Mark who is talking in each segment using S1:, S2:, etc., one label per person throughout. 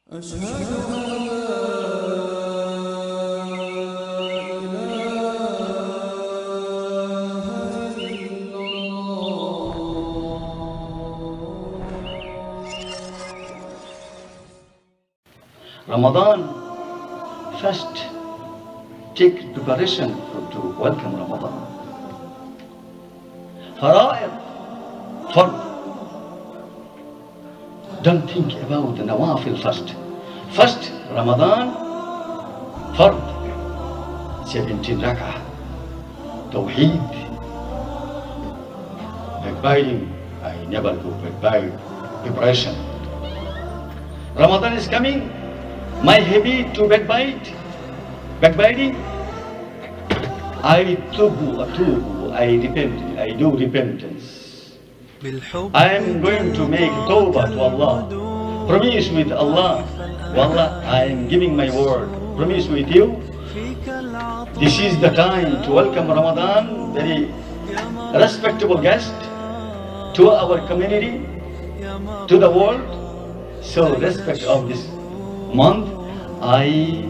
S1: أشهد أن لا إله إلا الله.
S2: Ramadan, first take preparation to welcome Ramadan. Fara'id, fard. Don't think about the nawafil first. First, Ramadan, fard, 17 rak'ah, tawheed, backbiting. I never do backbite, preparation. Ramadan is coming. My habit to backbiting, I repent, I do repentance. I am going to make tawbah to Allah. Promise with Allah. Wallah, I am giving my word. Promise with you. This is the time to welcome Ramadan, very respectable guest to our community, to the world. So respect of this month, I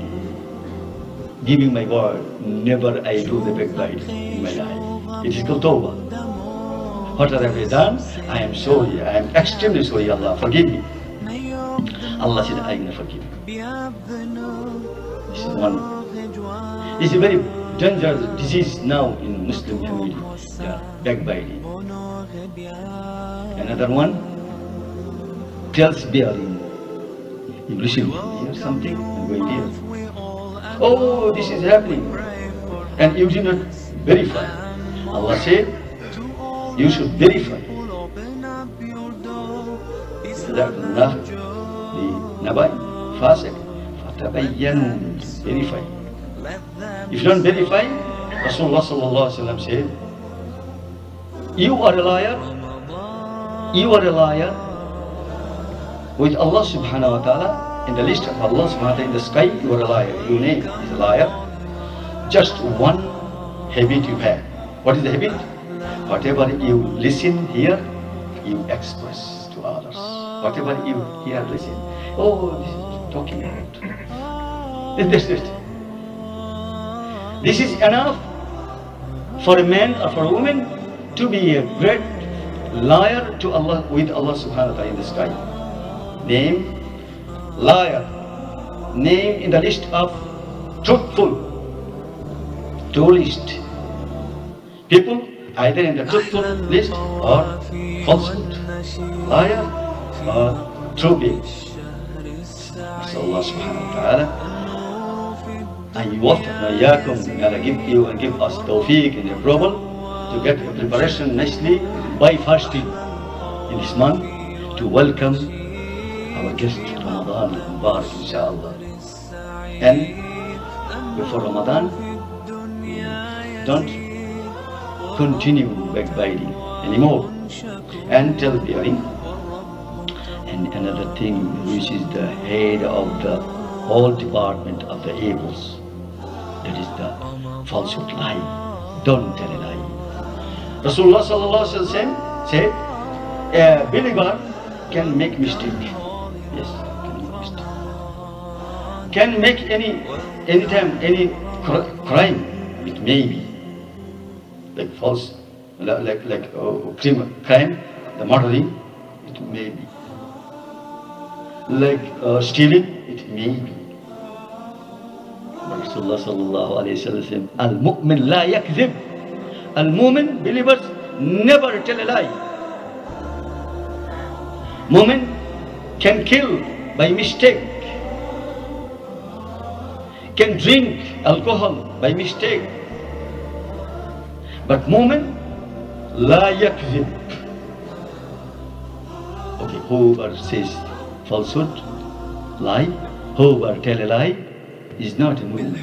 S2: giving my word, never I do the backbiting in my life. It is called tawbah. What have I done? I am sorry. I am extremely sorry. Allah, forgive me. Allah said, I will forgive you. This is one. It's a very dangerous disease now in Muslim community. Yeah, backbiting. Another one, tells bearing. You listen, hear something, and go here. Oh, this is happening. And you did not verify. Allah said, you should verify. Verify. If you don't verify, Rasulullah sallallahu alaihi wasallam said, you are a liar. You are a liar. With Allah subhanahu wa ta'ala, in the list of Allah subhanahu wa ta'ala in the sky, you are a liar. Your name is a liar. Just one habit you have. What is the habit? Whatever you listen, hear, you express to others. Whatever you hear, listen. Oh, this is talking about. This is it. This is enough for a man or for a woman to be a great liar to Allah, with Allah subhanahu wa ta'ala in the sky. Name, liar. Name in the list of truthful. Two list. People either in the truthful list or falsehood. Liar or true people. So Allah subhanahu wa ta'ala, and you give you and give us tawfiq and approval to get the preparation nicely by fasting in this month to welcome our guest Ramadan Mubarak, inshallah. And before Ramadan, don't continue backbiting anymore and tell bearing. And another thing, which is the head of the whole department of the evils, that is the falsehood, lie. Don't tell a lie. Rasulullah sallallahu alaihi wasallam said, a believer can make mistake. Yes, can make anytime any crime. It may be like false, like crime, the murdering. It may be like stealing. It may be. But Rasulullah sallallahu alaihi wasallam said, "Al-mu'min la yakzib." Al-mu'min, believers, never tell a lie. Mu'min can kill by mistake, can drink alcohol by mistake, but mu'min la yakzib. Okay, whoever says falsehood, lie, whoever tell a lie is not a mu'min.